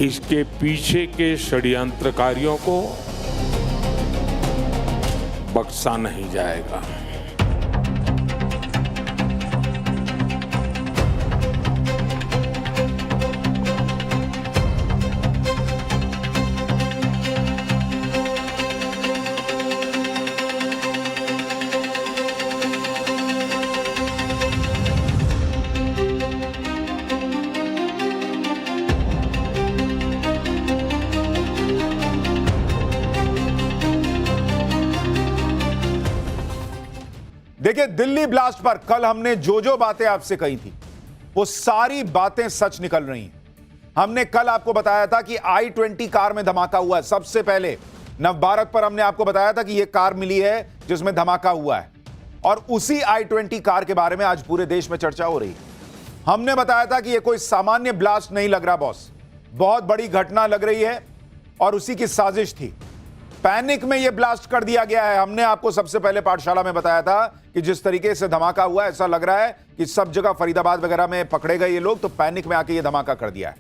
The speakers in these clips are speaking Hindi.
इसके पीछे के षड्यंत्रकारियों को बख्शा नहीं जाएगा। देखिए, दिल्ली ब्लास्ट पर कल हमने जो बातें आपसे कही थी वो सारी बातें सच निकल रही हैं। हमने कल आपको बताया था कि i20 कार में धमाका हुआ है। सबसे पहले नवभारत पर हमने आपको बताया था कि यह कार मिली है जिसमें धमाका हुआ है, और उसी i20 कार के बारे में आज पूरे देश में चर्चा हो रही है। हमने बताया था कि यह कोई सामान्य ब्लास्ट नहीं लग रहा बॉस, बहुत बड़ी घटना लग रही है और उसी की साजिश थी। पैनिक में यह ब्लास्ट कर दिया गया है। हमने आपको सबसे पहले पाठशाला में बताया था कि जिस तरीके से धमाका हुआ, ऐसा लग रहा है कि सब जगह फरीदाबाद वगैरह में पकड़े गए ये लोग, तो पैनिक में आके ये धमाका कर दिया है।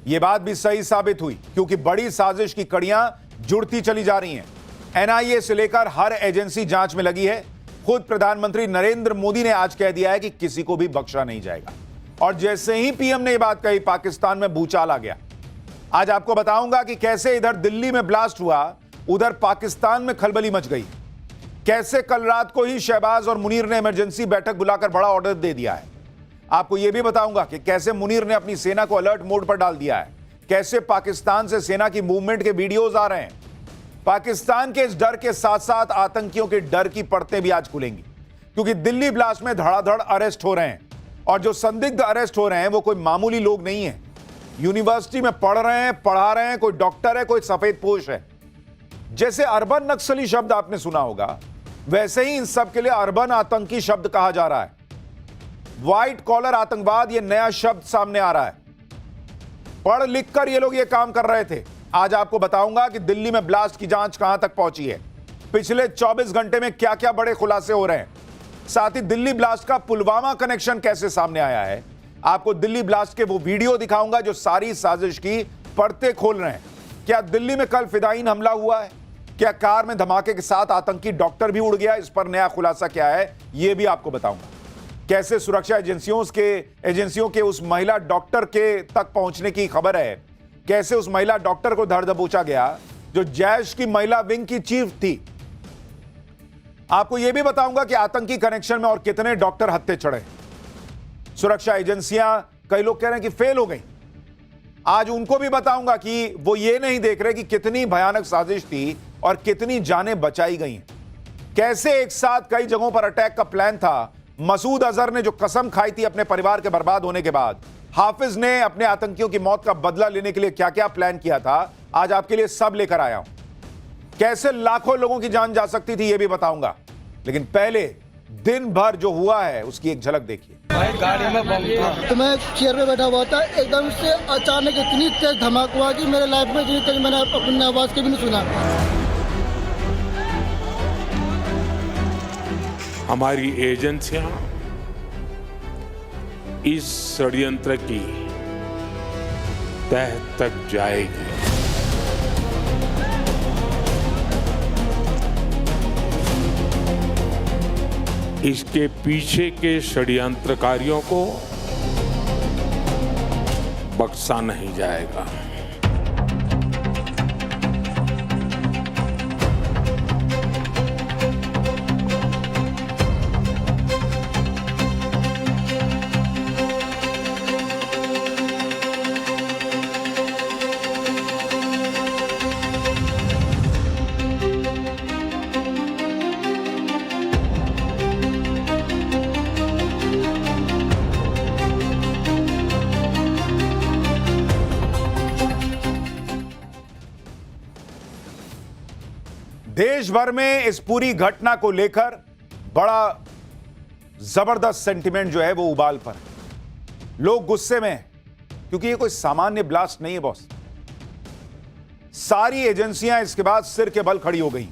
ये बात भी सही साबित हुई क्योंकि बड़ी साजिश की कड़ियां जुड़ती चली जा रही हैं। एनआईए से लेकर हर एजेंसी जांच में लगी है। खुद प्रधानमंत्री नरेंद्र मोदी ने आज कह दिया है कि किसी को भी बख्शा नहीं जाएगा। और जैसे ही पीएम ने यह बात कही, पाकिस्तान में भूचाल आ गया। आज आपको बताऊंगा कि कैसे इधर दिल्ली में ब्लास्ट हुआ, उधर पाकिस्तान में खलबली मच गई। कैसे कल रात को ही शहबाज और मुनीर ने इमरजेंसी बैठक बुलाकर बड़ा ऑर्डर दे दिया है। आपको यह भी बताऊंगा कि कैसे मुनीर ने अपनी सेना को अलर्ट मोड पर डाल दिया है। कैसे पाकिस्तान से सेना की मूवमेंट के वीडियोज आ रहे हैं। पाकिस्तान के इस डर के साथ साथ आतंकियों के डर की परतें भी आज खुलेंगी, क्योंकि दिल्ली ब्लास्ट में धड़ाधड़ अरेस्ट हो रहे हैं। और जो संदिग्ध अरेस्ट हो रहे हैं वो कोई मामूली लोग नहीं है। यूनिवर्सिटी में पढ़ रहे हैं, पढ़ा रहे हैं, कोई डॉक्टर है, कोई सफेदपोश है। जैसे अर्बन नक्सली शब्द आपने सुना होगा, वैसे ही इन सब के लिए अर्बन आतंकी शब्द कहा जा रहा है। व्हाइट कॉलर आतंकवाद, यह नया शब्द सामने आ रहा है। पढ़ लिख कर ये लोग ये काम कर रहे थे। आज आपको बताऊंगा कि दिल्ली में ब्लास्ट की जांच कहां तक पहुंची है, पिछले 24 घंटे में क्या क्या बड़े खुलासे हो रहे हैं। साथ ही दिल्ली ब्लास्ट का पुलवामा कनेक्शन कैसे सामने आया है। आपको दिल्ली ब्लास्ट के वो वीडियो दिखाऊंगा जो सारी साजिश की परतें खोल रहे हैं। क्या दिल्ली में कल फिदायीन हमला हुआ है? क्या कार में धमाके के साथ आतंकी डॉक्टर भी उड़ गया? इस पर नया खुलासा क्या है यह भी आपको बताऊंगा। कैसे सुरक्षा एजेंसियों के उस महिला डॉक्टर के तक पहुंचने की खबर है। कैसे उस महिला डॉक्टर को धर दबोचा गया जो जैश की महिला विंग की चीफ थी। आपको यह भी बताऊंगा कि आतंकी कनेक्शन में और कितने डॉक्टर हत्थे चढ़े। सुरक्षा एजेंसियां, कई लोग कह रहे हैं कि फेल हो गई। आज उनको भी बताऊंगा कि वो ये नहीं देख रहे कि कितनी भयानक साजिश थी और कितनी जानें बचाई गई हैं। कैसे एक साथ कई जगहों पर अटैक का प्लान था। मसूद अजहर ने जो कसम खाई थी अपने परिवार के बर्बाद होने के बाद, हाफिज ने अपने आतंकियों की मौत का बदला लेने के लिए क्या क्या प्लान किया था, आज आपके लिए सब लेकर आया हूं। कैसे लाखों लोगों की जान जा सकती थी यह भी बताऊंगा, लेकिन पहले दिन भर जो हुआ है उसकी एक झलक देखिए। गाड़ी में बम था तो मैं चेयर पे बैठा हुआ था, एकदम से अचानक इतनी तेज धमाका हुआ कि मेरे लाइफ में इतनी तेज मैंने अपनी आवाज कभी नहीं सुना। हमारी एजेंसियां इस षड्यंत्र की तह तक जाएगी। इसके पीछे के षड्यंत्रकारियों को बख्शा नहीं जाएगा। देश भर में इस पूरी घटना को लेकर बड़ा जबरदस्त सेंटिमेंट जो है वो उबाल पर। लोग गुस्से में हैं क्योंकि ये कोई सामान्य ब्लास्ट नहीं है बॉस। सारी एजेंसियां इसके बाद सिर के बल खड़ी हो गई।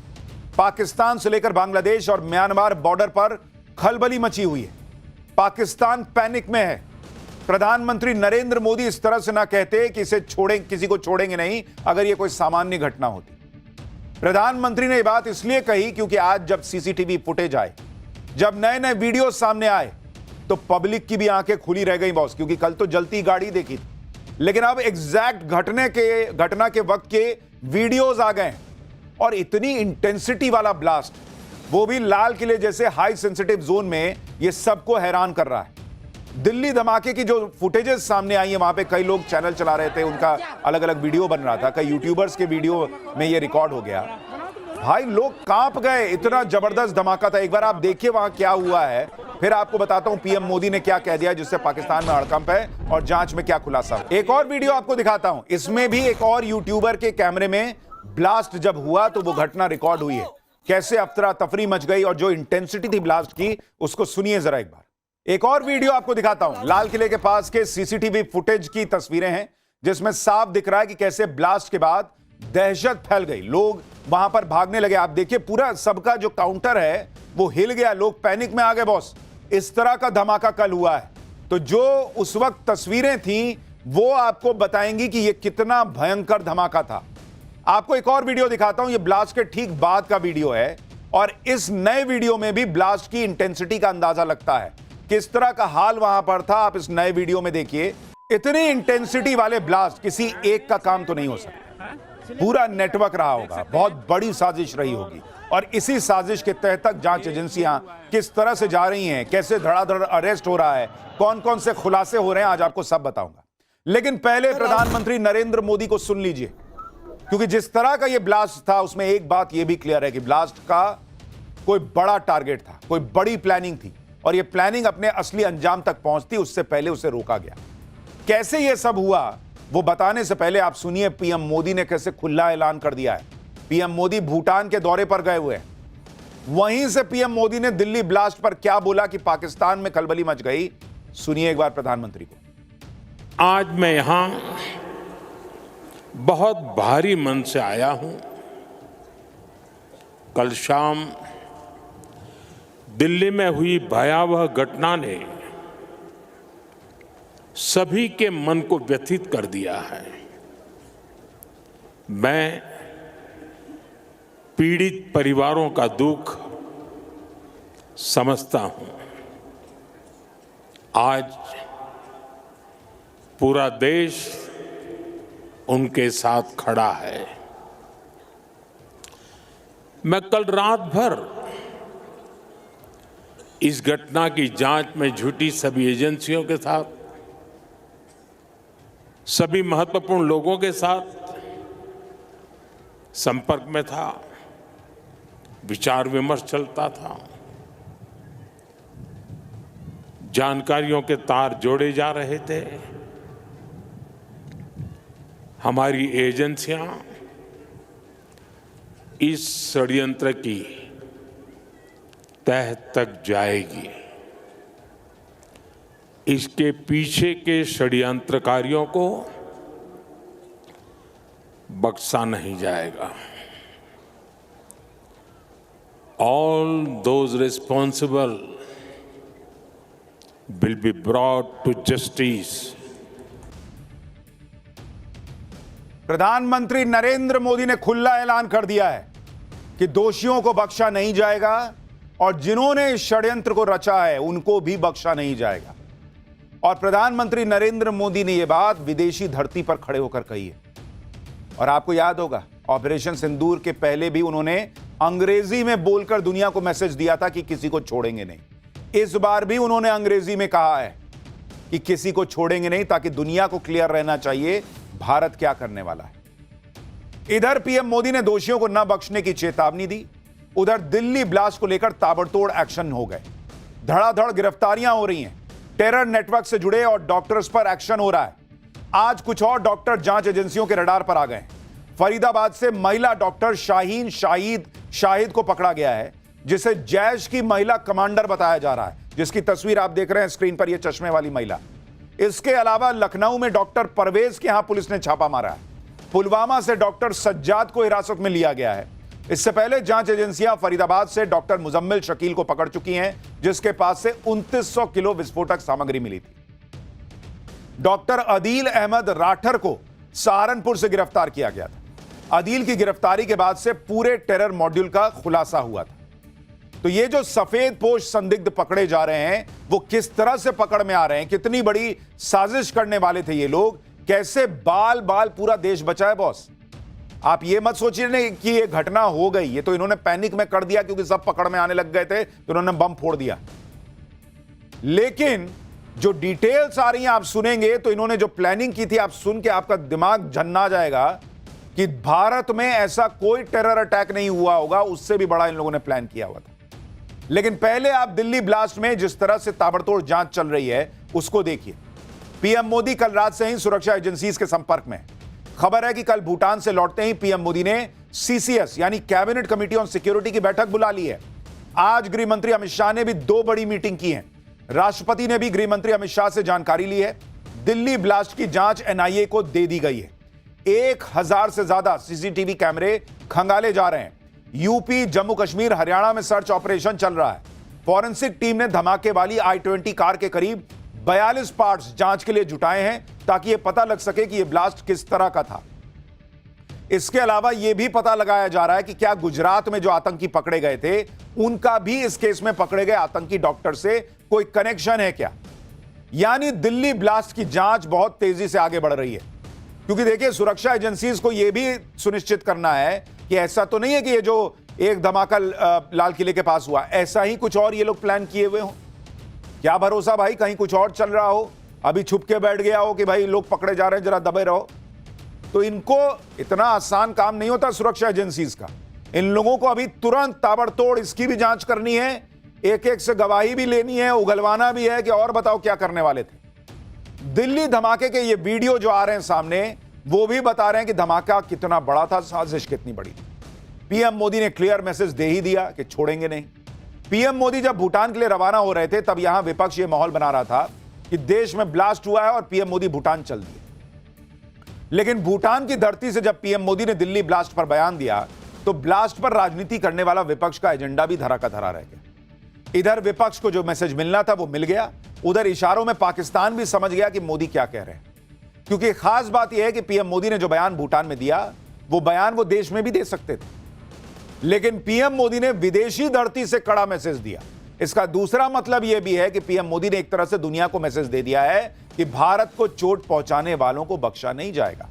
पाकिस्तान से लेकर बांग्लादेश और म्यांमार बॉर्डर पर खलबली मची हुई है। पाकिस्तान पैनिक में है। प्रधानमंत्री नरेंद्र मोदी इस तरह से ना कहते कि इसे किसी को छोड़ेंगे नहीं अगर यह कोई सामान्य घटना होती। प्रधानमंत्री ने यह बात इसलिए कही क्योंकि आज जब सीसीटीवी फुटेज आए, जब नए नए वीडियो सामने आए, तो पब्लिक की भी आंखें खुली रह गई बॉस, क्योंकि कल तो जलती गाड़ी देखी थी, लेकिन अब एग्जैक्ट घटना के वक्त के वीडियोस आ गए और इतनी इंटेंसिटी वाला ब्लास्ट, वो भी लाल किले जैसे हाई सेंसिटिव जोन में, ये सबको हैरान कर रहा है। दिल्ली धमाके की जो फुटेजेस सामने आई है, वहां पे कई लोग चैनल चला रहे थे, उनका अलग अलग वीडियो बन रहा था, कई यूट्यूबर्स के वीडियो में ये रिकॉर्ड हो गया। भाई लोग कांप गए, इतना जबरदस्त धमाका था। एक बार आप देखिए वहां क्या हुआ है, फिर आपको बताता हूं पीएम मोदी ने क्या कह दिया, जिससे पाकिस्तान में हड़कंप है और जांच में क्या खुलासा हुआ। एक और वीडियो आपको दिखाता हूं, इसमें भी एक और यूट्यूबर के कैमरे में ब्लास्ट जब हुआ तो वो घटना रिकॉर्ड हुई है, कैसे अफरा तफरी मच गई और जो इंटेंसिटी थी ब्लास्ट की, उसको सुनिए जरा एक बार। एक और वीडियो आपको दिखाता हूं, लाल किले के पास के सीसीटीवी फुटेज की तस्वीरें हैं, जिसमें साफ दिख रहा है कि कैसे ब्लास्ट के बाद दहशत फैल गई, लोग वहां पर भागने लगे। आप देखिए पूरा सबका जो काउंटर है वो हिल गया, लोग पैनिक में आ गए बॉस। इस तरह का धमाका कल हुआ है, तो जो उस वक्त तस्वीरें थी वो आपको बताएंगी कि यह कितना भयंकर धमाका था। आपको एक और वीडियो दिखाता हूं, यह ब्लास्ट के ठीक बाद का वीडियो है और इस नए वीडियो में भी ब्लास्ट की इंटेंसिटी का अंदाजा लगता है, किस तरह का हाल वहां पर था। आप इस नए वीडियो में देखिए, इतनी इंटेंसिटी वाले ब्लास्ट किसी एक का काम तो नहीं हो सकता, पूरा नेटवर्क रहा होगा, बहुत बड़ी साजिश रही होगी और इसी साजिश के तहत तक जांच एजेंसियां किस तरह से जा रही हैं, कैसे धड़ाधड़ अरेस्ट हो रहा है, कौन कौन से खुलासे हो रहे हैं, आज आपको सब बताऊंगा। लेकिन पहले प्रधानमंत्री नरेंद्र मोदी को सुन लीजिए, क्योंकि जिस तरह का यह ब्लास्ट था उसमें एक बात यह भी क्लियर है कि ब्लास्ट का कोई बड़ा टारगेट था, कोई बड़ी प्लानिंग थी और यह प्लानिंग अपने असली अंजाम तक पहुंचती उससे पहले उसे रोका गया। कैसे यह सब हुआ वो बताने से पहले आप सुनिए पीएम मोदी ने कैसे खुला ऐलान कर दिया है। पीएम मोदी भूटान के दौरे पर गए हुए हैं, वहीं से पीएम मोदी ने दिल्ली ब्लास्ट पर क्या बोला कि पाकिस्तान में खलबली मच गई। सुनिए एक बार प्रधानमंत्री को। आज मैं यहां बहुत भारी मन से आया हूं। कल शाम दिल्ली में हुई भयावह घटना ने सभी के मन को व्यथित कर दिया है। मैं पीड़ित परिवारों का दुख समझता हूं। आज पूरा देश उनके साथ खड़ा है। मैं कल रात भर इस घटना की जांच में जुटी सभी एजेंसियों के साथ, सभी महत्वपूर्ण लोगों के साथ संपर्क में था, विचार विमर्श चलता था, जानकारियों के तार जोड़े जा रहे थे। हमारी एजेंसियां इस षड्यंत्र की तह तक जाएगी। इसके पीछे के षड्यंत्रकारियों को बख्शा नहीं जाएगा। All those responsible will be brought to justice. प्रधानमंत्री नरेंद्र मोदी ने खुला ऐलान कर दिया है कि दोषियों को बख्शा नहीं जाएगा और जिन्होंने इस षड्यंत्र को रचा है उनको भी बख्शा नहीं जाएगा। और प्रधानमंत्री नरेंद्र मोदी ने यह बात विदेशी धरती पर खड़े होकर कही है। और आपको याद होगा ऑपरेशन सिंदूर के पहले भी उन्होंने अंग्रेजी में बोलकर दुनिया को मैसेज दिया था कि किसी को छोड़ेंगे नहीं। इस बार भी उन्होंने अंग्रेजी में कहा है कि किसी को छोड़ेंगे नहीं, ताकि दुनिया को क्लियर रहना चाहिए भारत क्या करने वाला है। इधर पीएम मोदी ने दोषियों को न बख्शने की चेतावनी दी, उधर दिल्ली ब्लास्ट को लेकर ताबड़तोड़ एक्शन हो गए। धड़ाधड़ गिरफ्तारियां हो रही हैं, टेरर नेटवर्क से जुड़े और डॉक्टर्स पर एक्शन हो रहा है। आज कुछ और डॉक्टर जांच एजेंसियों के रडार पर आ गए। फरीदाबाद से महिला डॉक्टर शाहीन शाहिद को पकड़ा गया है, जिसे जैश की महिला कमांडर बताया जा रहा है, जिसकी तस्वीर आप देख रहे हैं स्क्रीन पर, यह चश्मे वाली महिला। इसके अलावा लखनऊ में डॉक्टर परवेज के यहां पुलिस ने छापा मारा है। पुलवामा से डॉक्टर सज्जाद को हिरासत में लिया गया है। इससे पहले जांच एजेंसियां फरीदाबाद से डॉक्टर मुजम्मिल शकील को पकड़ चुकी हैं, जिसके पास से 2900 किलो विस्फोटक सामग्री मिली थी। डॉक्टर अदील अहमद राठर को सहारनपुर से गिरफ्तार किया गया था। अदील की गिरफ्तारी के बाद से पूरे टेरर मॉड्यूल का खुलासा हुआ था। तो ये जो सफेद पोश संदिग्ध पकड़े जा रहे हैं, वो किस तरह से पकड़ में आ रहे हैं, कितनी बड़ी साजिश करने वाले थे ये लोग, कैसे बाल बाल पूरा देश बचा है बॉस। आप ये मत सोचिए कि ये घटना हो गई, ये तो इन्होंने पैनिक में कर दिया क्योंकि सब पकड़ में आने लग गए थे तो इन्होंने बम फोड़ दिया। लेकिन जो डिटेल्स आ रही हैं आप सुनेंगे तो इन्होंने जो प्लानिंग की थी, आप सुन के आपका दिमाग झन्ना जाएगा कि भारत में ऐसा कोई टेरर अटैक नहीं हुआ होगा, उससे भी बड़ा इन लोगों ने प्लान किया हुआ था। लेकिन पहले आप दिल्ली ब्लास्ट में जिस तरह से ताबड़तोड़ जांच चल रही है उसको देखिए। पीएम मोदी कल रात से ही सुरक्षा एजेंसीज के संपर्क में। खबर है कि कल भूटान से लौटते ही पीएम मोदी ने सीसीएस यानी कैबिनेट कमेटी ऑन सिक्योरिटी की बैठक बुला ली है। आज गृह मंत्री अमित शाह ने भी 2 बड़ी मीटिंग की है। राष्ट्रपति ने भी गृह मंत्री अमित शाह से जानकारी ली है। दिल्ली ब्लास्ट की जांच एनआईए को दे दी गई है। 1000 से ज्यादा सीसीटीवी कैमरे खंगाले जा रहे हैं। यूपी, जम्मू कश्मीर, हरियाणा में सर्च ऑपरेशन चल रहा है। फॉरेंसिक टीम ने धमाके वाली i20 कार के करीब 42 पार्ट्स जांच के लिए जुटाए हैं ताकि यह पता लग सके कि यह ब्लास्ट किस तरह का था। इसके अलावा यह भी पता लगाया जा रहा है कि क्या गुजरात में जो आतंकी पकड़े गए थे उनका भी इस केस में पकड़े गए आतंकी डॉक्टर से कोई कनेक्शन है क्या। यानी दिल्ली ब्लास्ट की जांच बहुत तेजी से आगे बढ़ रही है, क्योंकि देखिए सुरक्षा एजेंसीज को यह भी सुनिश्चित करना है कि ऐसा तो नहीं है कि ये जो एक धमाका लाल किले के पास हुआ ऐसा ही कुछ और ये लोग प्लान किए हुए हो। क्या भरोसा भाई, कहीं कुछ और चल रहा हो, अभी छुप के बैठ गया हो कि भाई लोग पकड़े जा रहे हैं, जरा दबे रहो। तो इनको इतना आसान काम नहीं होता सुरक्षा एजेंसीज का। इन लोगों को अभी तुरंत ताबड़तोड़ इसकी भी जांच करनी है, एक एक से गवाही भी लेनी है, उगलवाना भी है कि और बताओ क्या करने वाले थे। दिल्ली धमाके के ये वीडियो जो आ रहे हैं सामने, वो भी बता रहे हैं कि धमाका कितना बड़ा था, साजिश कितनी बड़ी। पीएम मोदी ने क्लियर मैसेज दे ही दिया कि छोड़ेंगे नहीं। पीएम मोदी जब भूटान के लिए रवाना हो रहे थे तब यहां विपक्ष ये माहौल बना रहा था कि देश में ब्लास्ट हुआ है और पीएम मोदी भूटान चल दिए। लेकिन भूटान की धरती से जब पीएम मोदी ने दिल्ली ब्लास्ट पर बयान दिया तो ब्लास्ट पर राजनीति करने वाला विपक्ष का एजेंडा भी धरा का धरा रह गया। इधर विपक्ष को जो मैसेज मिलना था वो मिल गया, उधर इशारों में पाकिस्तान भी समझ गया कि मोदी क्या कह रहे हैं। क्योंकि खास बात यह है कि पीएम मोदी ने जो बयान भूटान में दिया वो बयान वो देश में भी दे सकते थे, लेकिन पीएम मोदी ने विदेशी धरती से कड़ा मैसेज दिया। इसका दूसरा मतलब यह भी है कि पीएम मोदी ने एक तरह से दुनिया को मैसेज दे दिया है कि भारत को चोट पहुंचाने वालों को बख्शा नहीं जाएगा।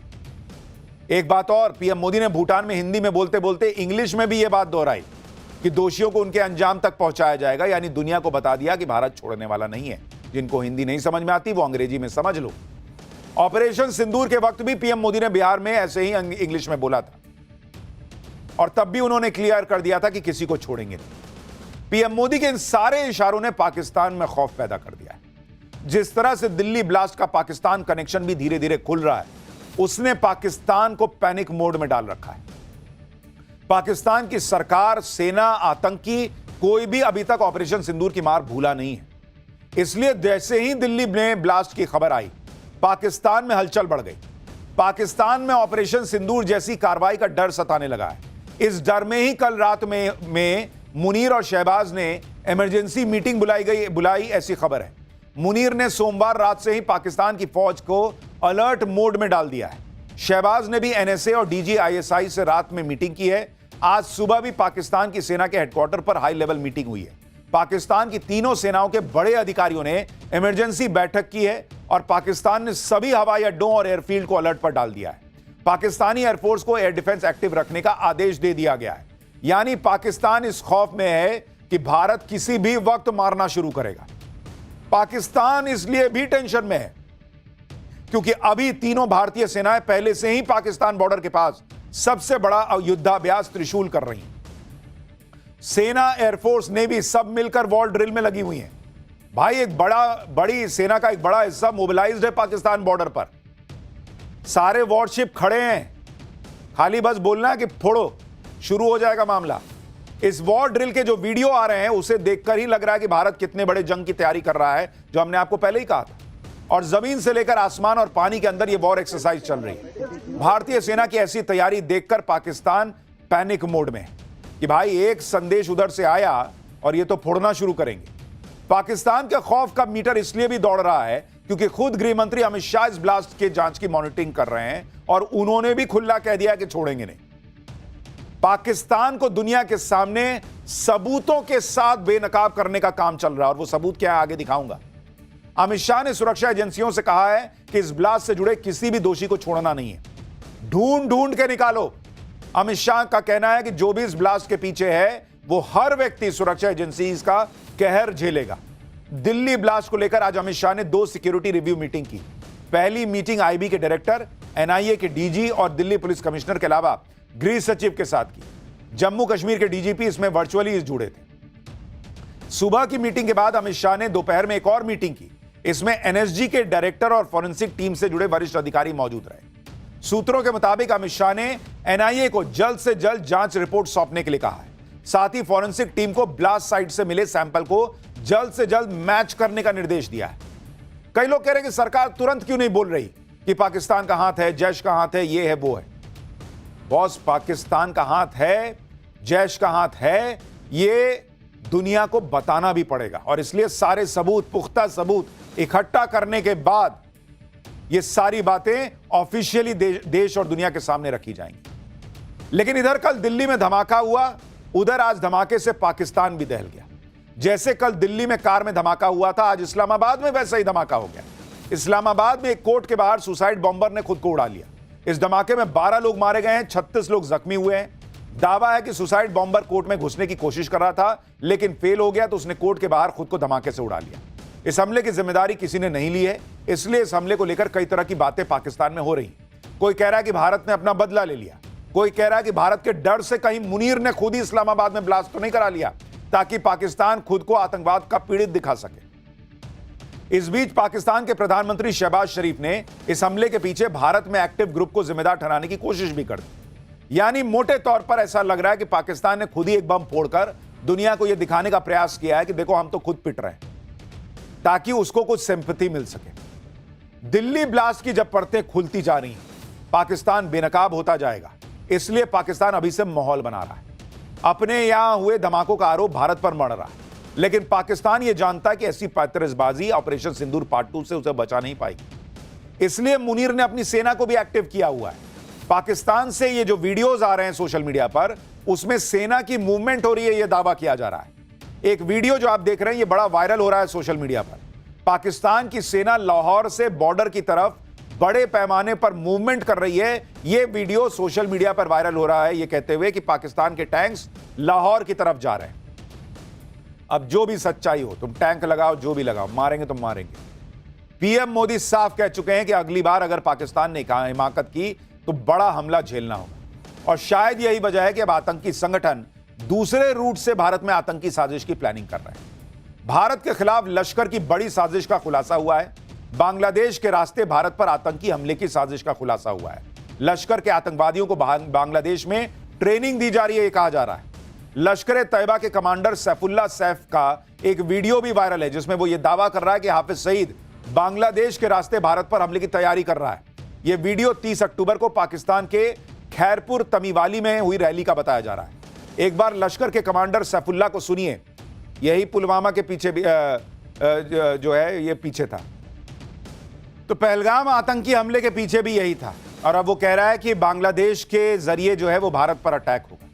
एक बात और, पीएम मोदी ने भूटान में हिंदी में बोलते बोलते इंग्लिश में भी यह बात दोहराई कि दोषियों को उनके अंजाम तक पहुंचाया जाएगा। यानी दुनिया को बता दिया कि भारत छोड़ने वाला नहीं है। जिनको हिंदी नहीं समझ में आती वो अंग्रेजी में समझ लो। ऑपरेशन सिंदूर के वक्त भी पीएम मोदी ने बिहार में ऐसे ही इंग्लिश में बोला था और तब भी उन्होंने क्लियर कर दिया था कि किसी को छोड़ेंगे नहीं। पीएम मोदी के इन सारे इशारों ने पाकिस्तान में खौफ पैदा कर दिया है। जिस तरह से दिल्ली ब्लास्ट का पाकिस्तान कनेक्शन भी धीरे धीरे खुल रहा है, उसने पाकिस्तान को पैनिक मोड में डाल रखा है। पाकिस्तान की सरकार, सेना, आतंकी कोई भी अभी तक ऑपरेशन सिंदूर की मार भूला नहीं है। इसलिए जैसे ही दिल्ली में ब्लास्ट की खबर आई, पाकिस्तान में हलचल बढ़ गई। पाकिस्तान में ऑपरेशन सिंदूर जैसी कार्रवाई का डर सताने लगा है। इस डर में ही कल रात में मुनीर और शहबाज ने इमरजेंसी मीटिंग बुलाई, ऐसी खबर है। मुनीर ने सोमवार रात से ही पाकिस्तान की फौज को अलर्ट मोड में डाल दिया है। शहबाज ने भी एनएसए और डीजीआईएसआई से रात में मीटिंग की है। आज सुबह भी पाकिस्तान की सेना के हेडक्वार्टर पर हाई लेवल मीटिंग हुई है। पाकिस्तान की तीनों सेनाओं के बड़े अधिकारियों ने इमरजेंसी बैठक की है और पाकिस्तान ने सभी हवाई अड्डों और एयरफील्ड को अलर्ट पर डाल दिया है। पाकिस्तानी एयरफोर्स को एयर डिफेंस एक्टिव रखने का आदेश दे दिया गया है। यानी पाकिस्तान इस खौफ में है कि भारत किसी भी वक्त मारना शुरू करेगा। पाकिस्तान इसलिए भी टेंशन में है क्योंकि अभी तीनों भारतीय सेनाएं पहले से ही पाकिस्तान बॉर्डर के पास सबसे बड़ा युद्धाभ्यास त्रिशूल कर रही हैं। सेना, एयरफोर्स, नेवी सब मिलकर वॉर ड्रिल में लगी हुई हैं। भाई एक बड़ी सेना का एक बड़ा हिस्सा मोबिलाइज्ड है पाकिस्तान बॉर्डर पर। सारे वॉरशिप खड़े हैं, खाली बस बोलना है कि फोड़ो, शुरू हो जाएगा मामला। इस वॉर ड्रिल के जो वीडियो आ रहे हैं उसे देखकर ही लग रहा है कि भारत कितने बड़े जंग की तैयारी कर रहा है, जो हमने आपको पहले ही कहा था। और जमीन से लेकर आसमान और पानी के अंदर ये वॉर एक्सरसाइज चल रही है। भारतीय सेना की ऐसी तैयारी देखकर पाकिस्तान पैनिक मोड में है कि भाई एक संदेश उधर से आया और ये तो फोड़ना शुरू करेंगे। पाकिस्तान के खौफ का मीटर इसलिए भी दौड़ रहा है क्योंकि खुद गृह मंत्री अमित शाह इस ब्लास्ट के जांच की मॉनिटरिंग कर रहे हैं और उन्होंने भी खुला कह दिया कि छोड़ेंगे नहीं। पाकिस्तान को दुनिया के सामने सबूतों के साथ बेनकाब करने का काम चल रहा है और वो सबूत क्या है आगे दिखाऊंगा। अमित शाह ने सुरक्षा एजेंसियों से कहा है कि इस ब्लास्ट से जुड़े किसी भी दोषी को छोड़ना नहीं है, ढूंढ ढूंढ के निकालो। अमित शाह का कहना है कि जो भी इस ब्लास्ट के पीछे है वो हर व्यक्ति सुरक्षा एजेंसीज का कहर झेलेगा। दिल्ली ब्लास्ट को लेकर आज अमित शाह ने 2 सिक्योरिटी रिव्यू मीटिंग की। पहली मीटिंग आईबी के डायरेक्टर, एनआईए के डीजी और दिल्ली पुलिस कमिश्नर के अलावा गृह सचिव के साथ की। जम्मू कश्मीर के डीजीपी इसमें वर्चुअली जुड़े थे। सुबह की मीटिंग के बाद अमित शाह ने दोपहर में एक और मीटिंग की। इसमें एनएसजी के डायरेक्टर और फॉरेंसिक टीम से जुड़े वरिष्ठ अधिकारी मौजूद रहे। सूत्रों के मुताबिक अमित शाह ने एनआईए को जल्द से जल्द जांच रिपोर्ट सौंपने के लिए कहा है। साथ ही फॉरेंसिक टीम को ब्लास्ट साइट से मिले सैंपल को जल्द से जल्द मैच करने का निर्देश दिया है। कई लोग कह रहे हैं कि सरकार तुरंत क्यों नहीं बोल रही कि पाकिस्तान का हाथ है, जैश का हाथ है, ये है वो है। बॉस, पाकिस्तान का हाथ है, जैश का हाथ है, ये दुनिया को बताना भी पड़ेगा और इसलिए सारे सबूत, पुख्ता सबूत इकट्ठा करने के बाद ये सारी बातें ऑफिशियली देश और दुनिया के सामने रखी जाएंगी। लेकिन इधर कल दिल्ली में धमाका हुआ, उधर आज धमाके से पाकिस्तान भी दहल गया। जैसे कल दिल्ली में कार में धमाका हुआ था, आज इस्लामाबाद में वैसा ही धमाका हो गया। इस्लामाबाद में एक कोर्ट के बाहर सुसाइड बॉम्बर ने खुद को उड़ा लिया। इस धमाके में 12 लोग मारे गए हैं, 36 लोग जख्मी हुए हैं। दावा है कि सुसाइड बॉम्बर कोर्ट में घुसने की कोशिश कर रहा था लेकिन फेल हो गया तो उसने कोर्ट के बाहर खुद को धमाके से उड़ा लिया। इस हमले की जिम्मेदारी किसी ने नहीं ली है, इसलिए इस हमले को लेकर कई तरह की बातें पाकिस्तान में हो रही। कोई कह रहा है कि भारत ने अपना बदला ले लिया, कोई कह रहा है कि भारत के डर से कहीं मुनीर ने खुद ही इस्लामाबाद में ब्लास्ट तो नहीं करा लिया ताकि पाकिस्तान खुद को आतंकवाद का पीड़ित दिखा सके। इस बीच पाकिस्तान के प्रधानमंत्री शहबाज शरीफ ने इस हमले के पीछे भारत में एक्टिव ग्रुप को जिम्मेदार ठहराने की कोशिश भी कर दी। यानी मोटे तौर पर ऐसा लग रहा है कि पाकिस्तान ने खुद ही एक बम फोड़कर दुनिया को यह दिखाने का प्रयास किया है कि देखो हम तो खुद पिट रहे हैं, ताकि उसको कुछ सिंपैथी मिल सके। दिल्ली ब्लास्ट की जब परतें खुलती जा रही हैं, पाकिस्तान बेनकाब होता जाएगा। इसलिए पाकिस्तान अभी से माहौल बना रहा है। अपने यहां हुए धमाकों का आरोप भारत पर मढ़ रहा है, लेकिन पाकिस्तान यह जानता है कि ऐसी पैंतरेबाजी ऑपरेशन सिंदूर पार्ट 2 से उसे बचा नहीं पाएगी। इसलिए मुनीर ने अपनी सेना को भी एक्टिव किया हुआ है। पाकिस्तान से ये जो वीडियोज आ रहे हैं सोशल मीडिया पर, उसमें सेना की मूवमेंट हो रही है, यह दावा किया जा रहा है। एक वीडियो जो आप देख रहे हैं ये बड़ा वायरल हो रहा है सोशल मीडिया पर। पाकिस्तान की सेना लाहौर से बॉर्डर की तरफ बड़े पैमाने पर मूवमेंट कर रही है। यह वीडियो सोशल मीडिया पर वायरल हो रहा है ये कहते हुए कि पाकिस्तान के टैंक्स लाहौर की तरफ जा रहे हैं। अब जो भी सच्चाई हो, तुम टैंक लगाओ, जो भी लगाओ, मारेंगे तो मारेंगे। पीएम मोदी साफ कह चुके हैं कि अगली बार अगर पाकिस्तान ने हिमाकत की तो बड़ा हमला झेलना होगा और शायद यही वजह है कि अब आतंकी संगठन दूसरे रूट से भारत में आतंकी साजिश की प्लानिंग कर रहे हैं। भारत के खिलाफ लश्कर की बड़ी साजिश का खुलासा हुआ है। बांग्लादेश के रास्ते भारत पर आतंकी हमले की साजिश का खुलासा हुआ है। लश्कर के आतंकवादियों को बांग्लादेश में ट्रेनिंग दी जा रही है, यह कहा जा रहा है। लश्कर तैयबा के कमांडर सैफुल्लाह सैफ का एक वीडियो भी वायरल है जिसमें वो ये दावा कर रहा है कि हाफिज सईद बांग्लादेश के रास्ते भारत पर हमले की तैयारी कर रहा है। यह वीडियो 30 अक्टूबर को पाकिस्तान के खैरपुर तमीवाली में हुई रैली का बताया जा रहा है। एक बार लश्कर के कमांडर सैफुल्लाह को सुनिए। यही पुलवामा के पीछे भी जो है ये पीछे था, तो पहलगाम आतंकी हमले के पीछे भी यही था और अब वो कह रहा है कि बांग्लादेश के जरिए जो है वो भारत पर अटैक होगा।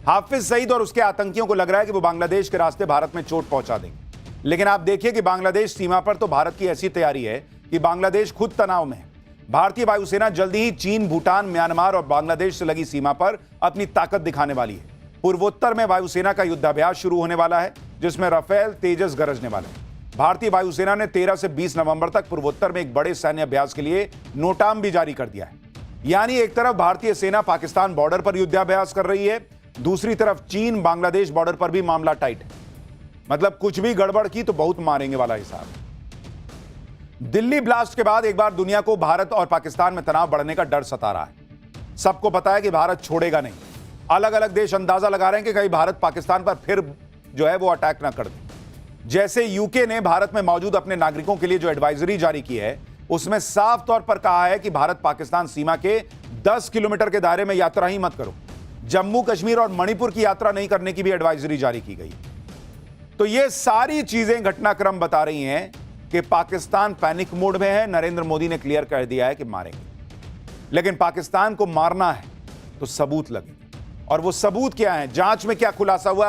हाफिज सईद और उसके आतंकियों को लग रहा है कि वो बांग्लादेश के रास्ते भारत में चोट पहुंचा देंगे, लेकिन आप देखिए कि बांग्लादेश सीमा पर तो भारत की ऐसी तैयारी है कि बांग्लादेश खुद तनाव में है। भारतीय वायुसेना जल्दी ही चीन, भूटान, म्यांमार और बांग्लादेश से लगी सीमा पर अपनी ताकत दिखाने वाली है। पूर्वोत्तर में वायुसेना का युद्धाभ्यास शुरू होने वाला है जिसमें राफेल, तेजस गरजने वाले हैं। भारतीय वायुसेना ने 13 से 20 नवंबर तक पूर्वोत्तर में एक बड़े सैन्य अभ्यास के लिए नोटाम भी जारी कर दिया है। यानी एक तरफ भारतीय सेना पाकिस्तान बॉर्डर पर युद्धाभ्यास कर रही है, दूसरी तरफ चीन बांग्लादेश बॉर्डर पर भी मामला टाइट है। मतलब कुछ भी गड़बड़ की तो बहुत मारेंगे वाला हिसाब। दिल्ली ब्लास्ट के बाद एक बार दुनिया को भारत और पाकिस्तान में तनाव बढ़ने का डर सता रहा है। सबको पता है कि भारत छोड़ेगा नहीं। अलग अलग देश अंदाजा लगा रहे हैं कि कहीं भारत पाकिस्तान पर फिर जो है वो अटैक ना कर दे। जैसे यूके ने भारत में मौजूद अपने नागरिकों के लिए जो एडवाइजरी जारी की है उसमें साफ तौर पर कहा है कि भारत पाकिस्तान सीमा के 10 किलोमीटर के दायरे में यात्रा ही मत करो। जम्मू कश्मीर और मणिपुर की यात्रा नहीं करने की भी एडवाइजरी जारी की गई। तो ये सारी चीजें घटनाक्रम बता रही हैं कि पाकिस्तान पैनिक मोड में है। नरेंद्र मोदी ने क्लियर कर दिया है कि मारेंगे, लेकिन पाकिस्तान को मारना है तो सबूत लगे। और वो सबूत क्या है? जांच में क्या खुलासा हुआ?